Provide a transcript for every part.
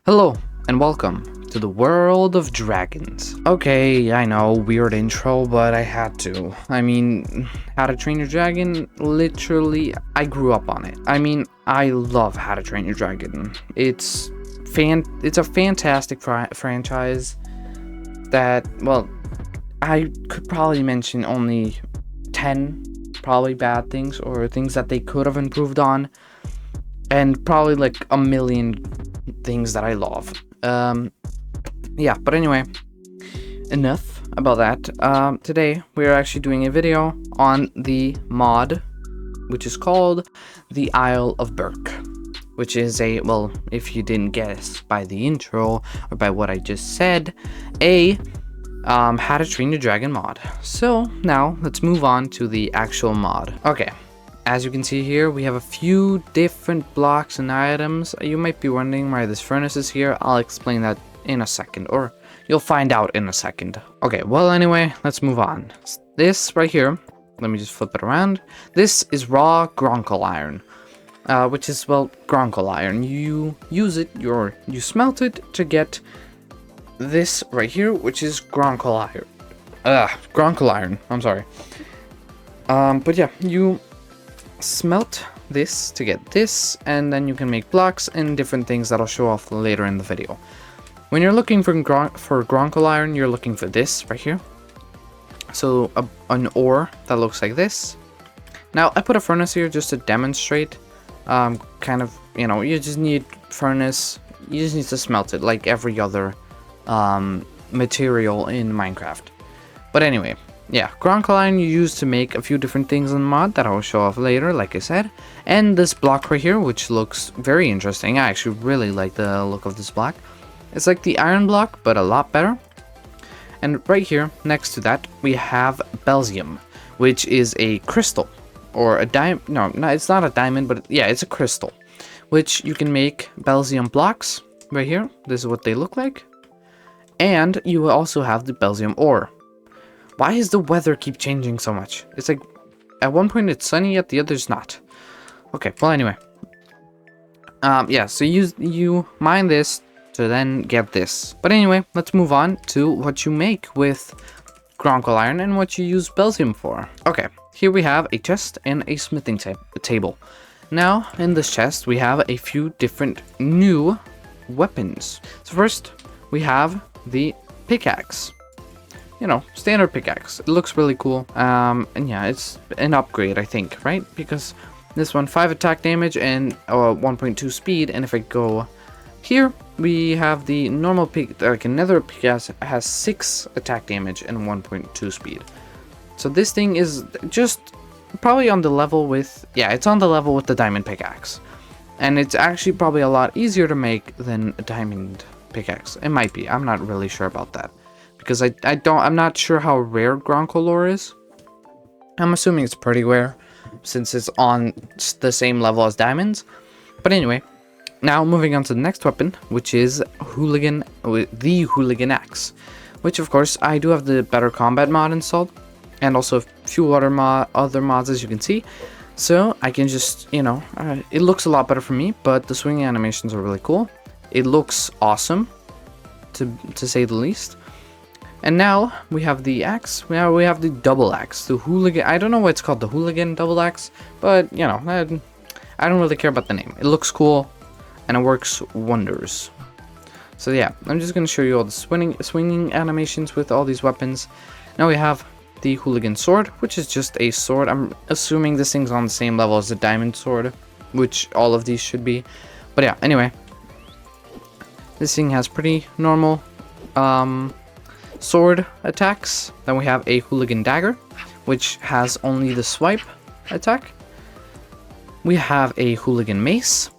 Hello, and welcome to the world of dragons. Okay, I know, weird intro, but I had to. I mean, How to Train Your Dragon, literally, I grew up on it. I mean, I love How to Train Your Dragon. It's a fantastic franchise that, well, I could probably mention only 10 probably bad things or things that they could have improved on, and probably like a million things that I love. Yeah, but anyway, enough about that. Today we're actually doing a video on the mod, which is called the Isle of BERK, which is a, well, if you didn't guess by the intro or by what I just said, a How to Train Your Dragon mod. So now let's move on to the actual mod. Okay. As you can see here, we have a few different blocks and items. You might be wondering why this furnace is here. I'll explain that in a second, or you'll find out in a second. Okay, well anyway, let's move on. This right here, let me just flip it around. This is raw Gronkle iron, which is, well, Gronkle iron. You use it, you smelt it to get this right here, which is Gronkle iron. Gronkle iron, I'm sorry. But yeah, you smelt this to get this, and then you can make blocks and different things that I'll show off later in the video. When you're looking for Gronkle iron, you're looking for this right here. So an ore that looks like this. Now I put a furnace here just to demonstrate, kind of, you know, you just need furnace, you just need to smelt it like every other material in Minecraft. But anyway, yeah, Gronkle iron you use to make a few different things in the mod that I will show off later, like I said. And this block right here, which looks very interesting. I actually really like the look of this block. It's like the iron block, but a lot better. And right here, next to that, we have Belzium, which is a crystal. Or a diamond. No, it's not a diamond, but yeah, it's a crystal. Which you can make Belzium blocks right here. This is what they look like. And you also have the Belzium ore. Why does the weather keep changing so much? It's like, at one point it's sunny, at the other's not. Okay, well anyway. Yeah, so you mine this to then get this. But anyway, let's move on to what you make with Gronkle iron and what you use Belzium for. Okay, here we have a chest and a smithing table. Now, in this chest, we have a few different new weapons. So first, we have the pickaxe. You know, standard pickaxe. It looks really cool. And yeah, it's an upgrade, I think, right? Because this one, 5 attack damage and 1.2 speed. And if I go here, we have the normal pick, like another pickaxe has 6 attack damage and 1.2 speed. So this thing is just probably on the level with, yeah, it's on the level with the diamond pickaxe. And it's actually probably a lot easier to make than a diamond pickaxe. It might be. I'm not really sure about that. Because I'm not sure how rare Gronkle ore is. I'm assuming it's pretty rare, since it's on the same level as diamonds. But anyway, now moving on to the next weapon, which is the Hooligan Axe. Which, of course, I do have the Better Combat mod installed. And also a few other mods, as you can see. So I can just, you know, it looks a lot better for me, but the swinging animations are really cool. It looks awesome, to say the least. And now we have the axe. Now we have the double axe, the hooligan. I don't know why it's called the hooligan double axe, but you know, I don't really care about the name. It looks cool, and it works wonders. So yeah, I'm just gonna show you all the swinging animations with all these weapons. Now we have the hooligan sword, which is just a sword. I'm assuming this thing's on the same level as the diamond sword, which all of these should be. But yeah, anyway, this thing has pretty normal sword attacks. Then we have a hooligan dagger, which has only the swipe attack. We have a hooligan mace,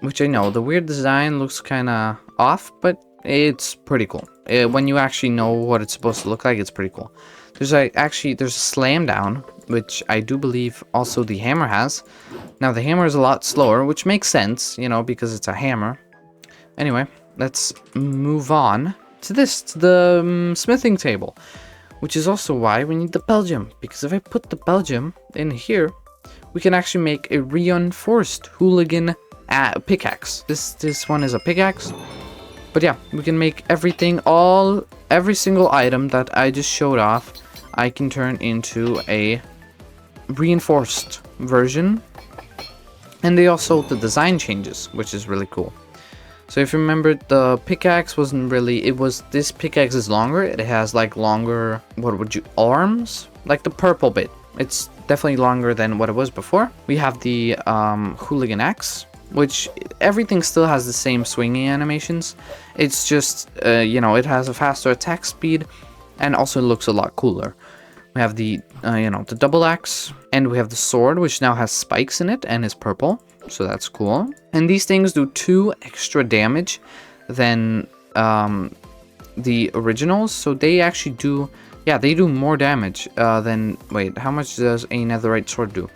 which I know the weird design looks kind of off, but it's pretty cool. When you actually know what it's supposed to look like, it's pretty cool. There's a slam down, which I do believe also the hammer has. Now the hammer is a lot slower, which makes sense, you know, because it's a hammer. Anyway, let's move on to the smithing table, which is also why we need the Belgium, because if I put the Belgium in here, we can actually make a reinforced hooligan pickaxe. This one is a pickaxe. But yeah, we can make everything, every single item that I just showed off, I can turn into a reinforced version. And they also, the design changes, which is really cool. So if you remember, the pickaxe wasn't really, this pickaxe is longer. It has like longer, arms? Like the purple bit. It's definitely longer than what it was before. We have the hooligan axe, which everything still has the same swinging animations. It's just, it has a faster attack speed and also looks a lot cooler. We have the, the double axe, and we have the sword, which now has spikes in it and is purple. So that's cool. And these things do 2 extra damage than the originals. So they actually do, they do more damage than, wait, how much does a netherite sword do?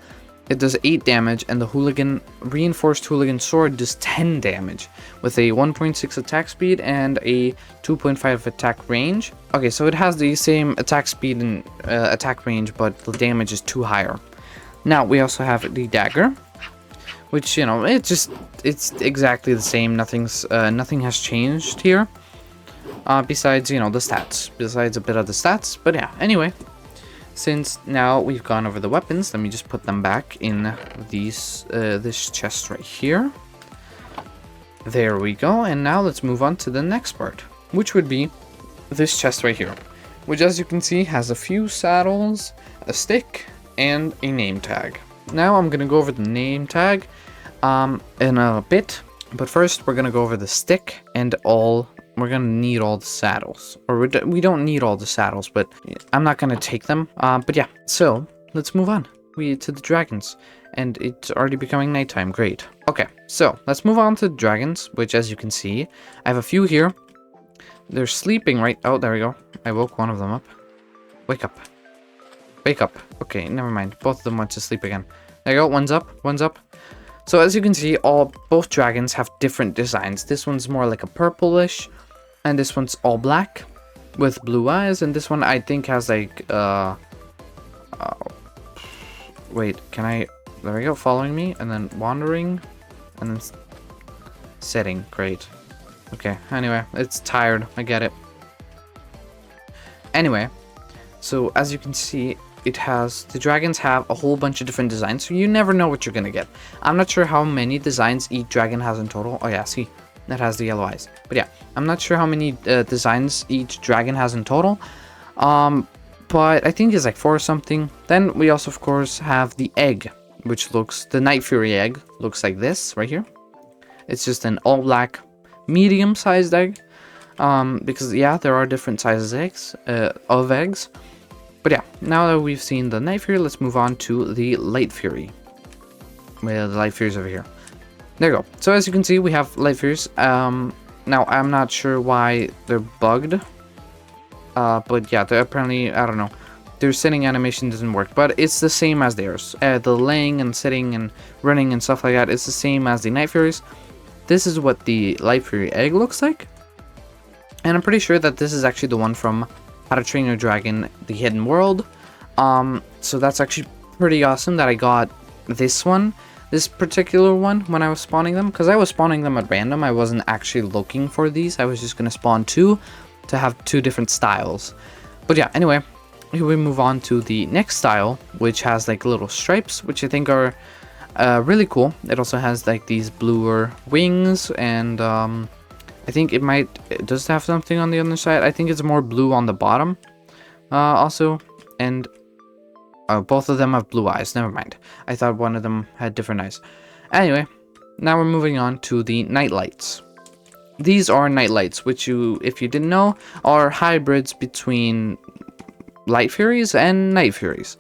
It does 8 damage, and the reinforced hooligan sword does 10 damage with a 1.6 attack speed and a 2.5 attack range. Okay, so it has the same attack speed and attack range, but the damage is 2 higher. Now we also have the dagger, which, it's exactly the same. Nothing has changed here, besides, the stats, besides a bit of the stats. But yeah, anyway. Since now we've gone over the weapons, let me just put them back in this chest right here. There we go. And now let's move on to the next part, which would be this chest right here, which, as you can see, has a few saddles, a stick, and a name tag. Now I'm going to go over the name tag in a bit, but first we're going to go over the stick and we're gonna need all the saddles, or we don't need all the saddles, but I'm not gonna take them. But yeah, so let's move on. To the dragons, and it's already becoming nighttime. Great. Okay, so let's move on to the dragons, which, as you can see, I have a few here. They're sleeping right. Oh, there we go. I woke one of them up. Wake up. Wake up. Okay, never mind. Both of them went to sleep again. There you go. One's up. One's up. So as you can see, both dragons have different designs. This one's more like a purplish. And this one's all black with blue eyes, and this one I think has like wait, can I, there we go, following me, and then wandering, and then setting. Great. Okay, anyway, it's tired, I get it. Anyway, so as you can see, the dragons have a whole bunch of different designs, so you never know what you're gonna get. I'm not sure how many designs each dragon has in total. Oh yeah, see, that has the yellow eyes. But yeah, I'm not sure how many designs each dragon has in total. But I think it's like 4 or something. Then we also, of course, have the egg, which looks, the Night Fury egg looks like this right here. It's just an all black, medium-sized egg. Because yeah, there are different sizes of eggs. But yeah, now that we've seen the Night Fury, let's move on to the Light Fury. Well, the Light Fury's over here. There you go. So as you can see, we have Light Furies. Now, I'm not sure why they're bugged. But yeah, they're apparently, I don't know. Their sitting animation doesn't work, but it's the same as theirs. The laying and sitting and running and stuff like that, it's the same as the Night Furies. This is what the Light Fury egg looks like. And I'm pretty sure that this is actually the one from How to Train Your Dragon, The Hidden World. So that's actually pretty awesome that I got this one. This particular one when I was spawning them, because I was spawning them at random. I wasn't actually looking for these. I was just going to spawn 2 to have 2 different styles. But yeah, anyway, here we move on to the next style, which has like little stripes, which I think are really cool. It also has like these bluer wings, and I think it does have something on the other side. I think it's more blue on the bottom also, and both of them have blue eyes. Never mind. I thought one of them had different eyes. Anyway, now we're moving on to the night lights. These are night lights, which if you didn't know, are hybrids between Light Furies and Night Furies.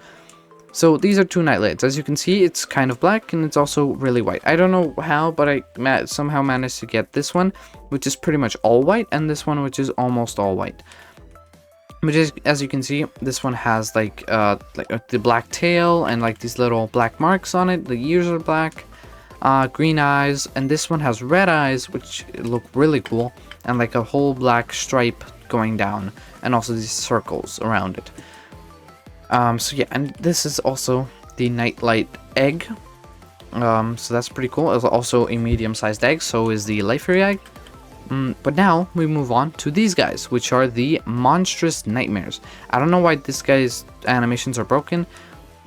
So these are 2 night lights. As you can see, it's kind of black and it's also really white. I don't know how, but I somehow managed to get this one, which is pretty much all white, and this one, which is almost all white. But as you can see, this one has like the black tail and like these little black marks on it. The ears are black, green eyes, and this one has red eyes, which look really cool, and like a whole black stripe going down, and also these circles around it. So yeah, and this is also the Nightlight egg, So that's pretty cool. It's also a medium-sized egg, so is the Life Fury egg. But now we move on to these guys, which are the Monstrous Nightmares. I don't know why this guy's animations are broken.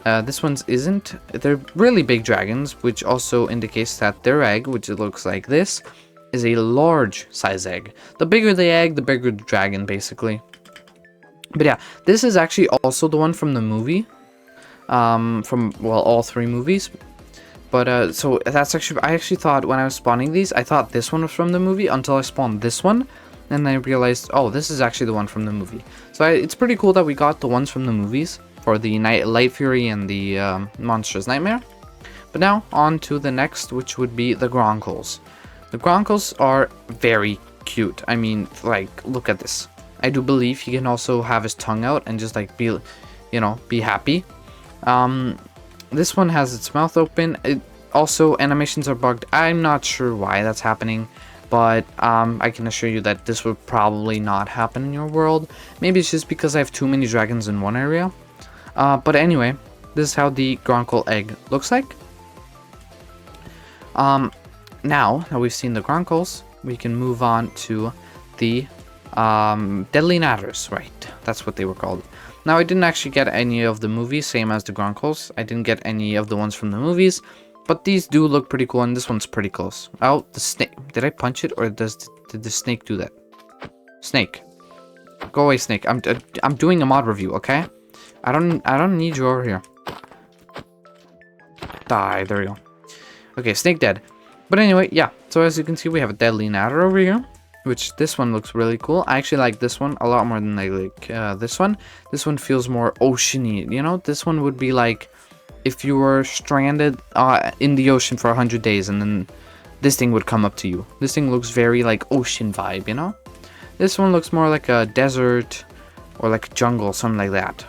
This one's isn't. They're really big dragons, which also indicates that their egg, which it looks like this, is a large size egg. The bigger the egg, the bigger the dragon, basically. But yeah, this is actually also the one from the movie. From, well, all three movies. But, so that's actually, I actually thought when I was spawning these, I thought this one was from the movie until I spawned this one. And then I realized, oh, this is actually the one from the movie. So it's pretty cool that we got the ones from the movies for the Light Fury and the Monstrous Nightmare. But now, on to the next, which would be the Gronkles. The Gronkles are very cute. I mean, like, look at this. I do believe he can also have his tongue out and just, like, be, you know, be happy. This one has its mouth open. Also, animations are bugged. I'm not sure why that's happening, but I can assure you that this would probably not happen in your world. Maybe it's just because I have too many dragons in one area. But anyway, this is how the Gronkle egg looks like. Now that we've seen the Gronkles, we can move on to the Deadly Natters, right? That's what they were called. Now, I didn't actually get any of the movies, same as the Gronkles. I didn't get any of the ones from the movies, but these do look pretty cool, and this one's pretty close. Oh, the snake. Did I punch it, or did the snake do that? Snake. Go away, snake. I'm doing a mod review, okay? I don't need you over here. Die. There we go. Okay, snake dead. But anyway, yeah. So as you can see, we have a Deadly Natter over here, which this one looks really cool. I actually like this one a lot more than I like this one. This one feels more oceany, you know? This one would be like if you were stranded in the ocean for 100 days and then this thing would come up to you. This thing looks very like ocean vibe, you know? This one looks more like a desert or like a jungle, something like that.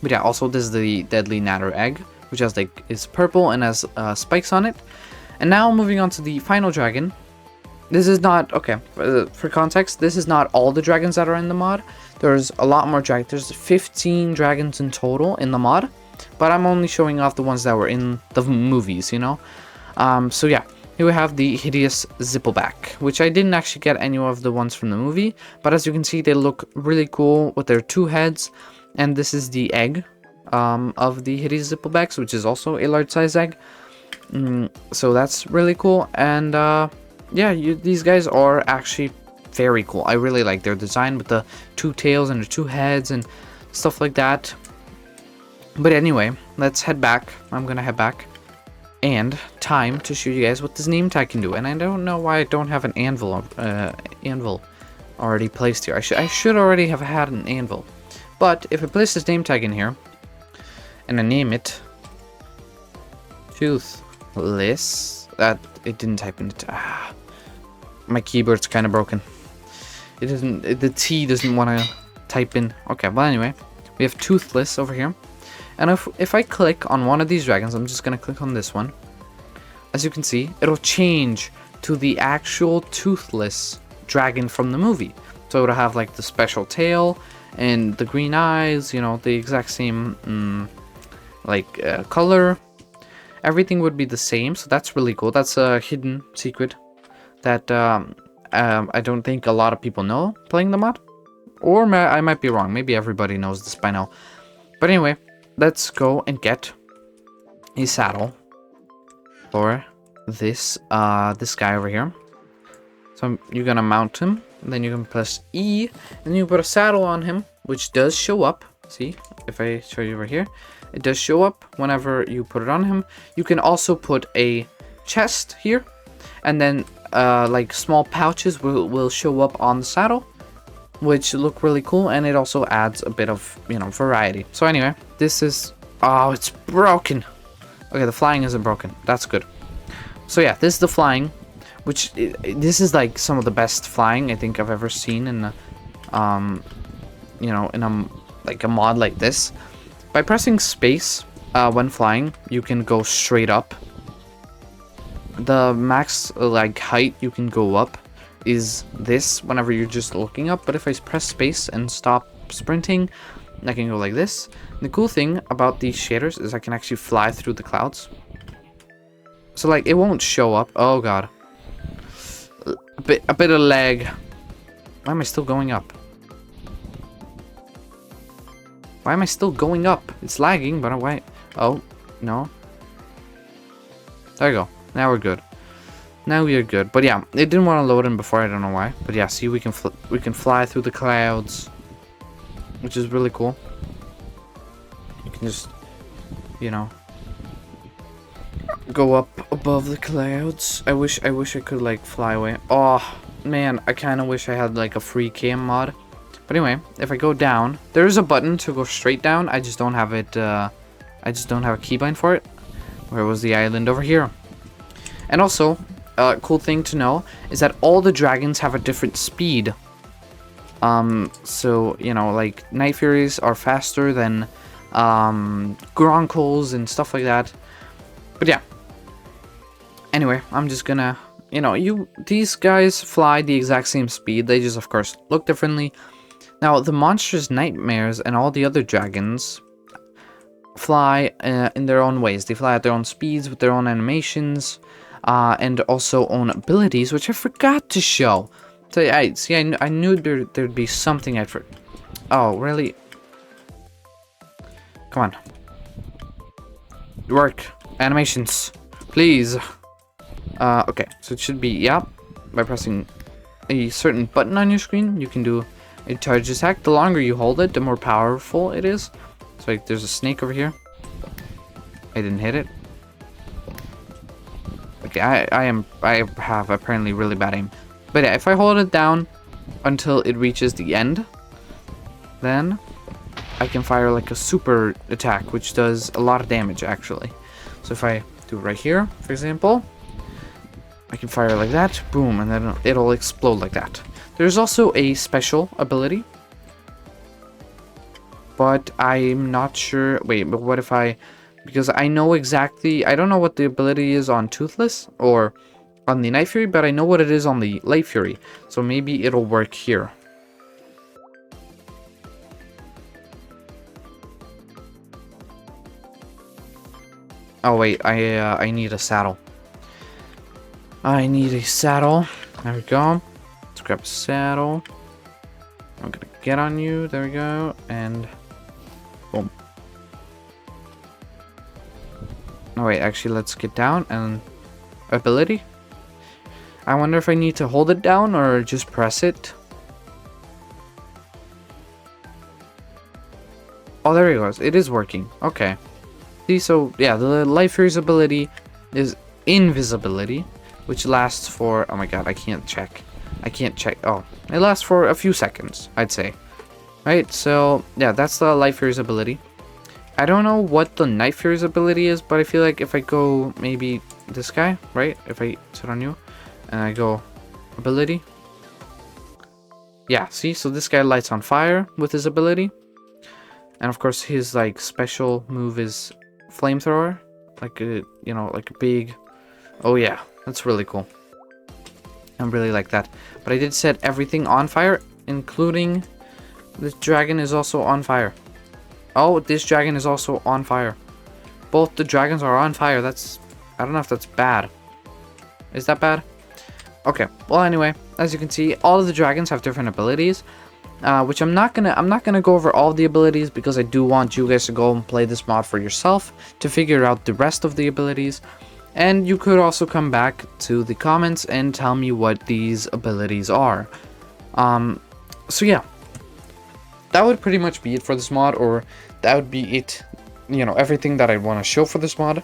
But yeah, also this is the Deadly Natter egg, which has like, is purple and has spikes on it. And now moving on to the final dragon. This is not, okay, for context, this is not all the dragons that are in the mod. There's a lot more dragons. There's 15 dragons in total in the mod, but I'm only showing off the ones that were in the movies, you know? So yeah, here we have the Hideous Zippleback, which I didn't actually get any of the ones from the movie, but as you can see, they look really cool with their two heads, and this is the egg of the Hideous Zipplebacks, which is also a large size egg. So that's really cool, and yeah, these guys are actually very cool. I really like their design with the two tails and the two heads and stuff like that. But anyway, let's head back. I'm gonna head back. And time to show you guys what this name tag can do. And I don't know why I don't have an anvil already placed here. I should already have had an anvil. But if I place this name tag in here, and I name it Toothless, that it didn't type in it. My keyboard's kind of broken. It doesn't. The T doesn't want to type in. Okay, well anyway, we have Toothless over here, and if I click on one of these dragons, I'm just gonna click on this one. As you can see, it'll change to the actual Toothless dragon from the movie. So it'll have like the special tail and the green eyes. You know, the exact same color. Everything would be the same, so that's really cool. That's a hidden secret that I don't think a lot of people know playing the mod. Or I might be wrong. Maybe everybody knows this by now. But anyway, let's go and get a saddle for this this guy over here. So you're gonna mount him, and then you can press E, and you put a saddle on him, which does show up. See, if I show you over here, it does show up whenever you put it on him. You can also put a chest here, and then like small pouches will show up on the saddle, which look really cool, and it also adds a bit of, you know, variety. So anyway, this is, oh, it's broken. Okay, the flying isn't broken. That's good. So yeah, this is the flying, which this is like some of the best flying I think I've ever seen in a, you know, in a mod like this. By pressing space when flying, you can go straight up. The max like height you can go up is this whenever you're just looking up, but if I press space and stop sprinting, I can go like this. The cool thing about these shaders is I can actually fly through the clouds. So like it won't show up. Oh god. A bit of lag. Why am I still going up? Why am I still going up? It's lagging, but why? Oh, no. There you go. Now we're good. Now we are good. But yeah, it didn't want to load in before. I don't know why. But yeah, see, we can fly through the clouds, which is really cool. You can just, you know, go up above the clouds. I wish I could like fly away. Oh man, I kind of wish I had like a free cam mod. But anyway, if I go down, there is a button to go straight down. I just don't have it. I just don't have a keybind for it. Where was the island? Over here. And also, a cool thing to know is that all the dragons have a different speed. So you know, like Night Furies are faster than Gronkles and stuff like that. But yeah. Anyway, I'm just gonna, you know, these guys fly the exact same speed. They just, of course, look differently. Now, the monstrous nightmares and all the other dragons fly in their own ways. They fly at their own speeds with their own animations and also own abilities, which I forgot to show. So, I knew there'd be something I'd forgot. Oh, really? Come on. Work. Animations. Please. Okay, so it should be, yeah, by pressing a certain button on your screen, you can do a charge attack. The longer you hold it, the more powerful it is. So like, there's a snake over here. I didn't hit it. Okay, I have apparently really bad aim. But yeah, if I hold it down until it reaches the end, then I can fire like a super attack, which does a lot of damage actually. So if I do it right here, for example, I can fire like that, boom, and then it'll explode like that. There's also a special ability, but I'm not sure. Wait, but what if because I know exactly, I don't know what the ability is on Toothless or on the Night Fury, but I know what it is on the Light Fury, so maybe it'll work here. Oh wait, I need a saddle. I need a saddle. There we go. Let's grab a saddle. I'm gonna get on you. There we go. And boom. Oh wait, actually let's get down and ability. I wonder if I need to hold it down or just press it. Oh, there it goes. It is working. Okay. See, so yeah, the Light Fury's ability is invisibility, which lasts for, oh my god, I can't check. Oh, it lasts for a few seconds, I'd say. Right, so yeah, that's the Light Fury's ability. I don't know what the Night Fury's ability is, but I feel like if I go maybe this guy, right? If I sit on you and I go ability. Yeah, see, so this guy lights on fire with his ability. And of course his like special move is flamethrower. Like a, you know, like a big, oh yeah. That's really cool. I really like that. But I did set everything on fire, including this dragon is also on fire. Oh, this dragon is also on fire. Both the dragons are on fire. That's, I don't know if that's bad. Is that bad? Okay. Well, anyway, as you can see, all of the dragons have different abilities, which I'm not gonna go over all the abilities because I do want you guys to go and play this mod for yourself to figure out the rest of the abilities. And you could also come back to the comments and tell me what these abilities are. So yeah, that would pretty much be it for this mod, or that would be it, you know, everything that I want to show for this mod.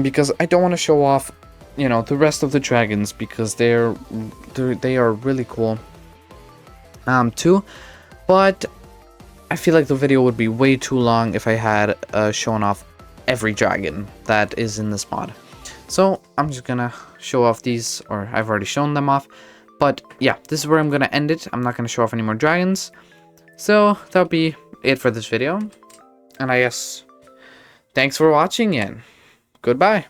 Because I don't want to show off, you know, the rest of the dragons because they are really cool. Too, but I feel like the video would be way too long if I had shown off every dragon that is in this mod. So I'm just gonna show off these, or I've already shown them off. But yeah, this is where I'm gonna end it. I'm not gonna show off any more dragons. So that'll be it for this video. And I guess thanks for watching and goodbye.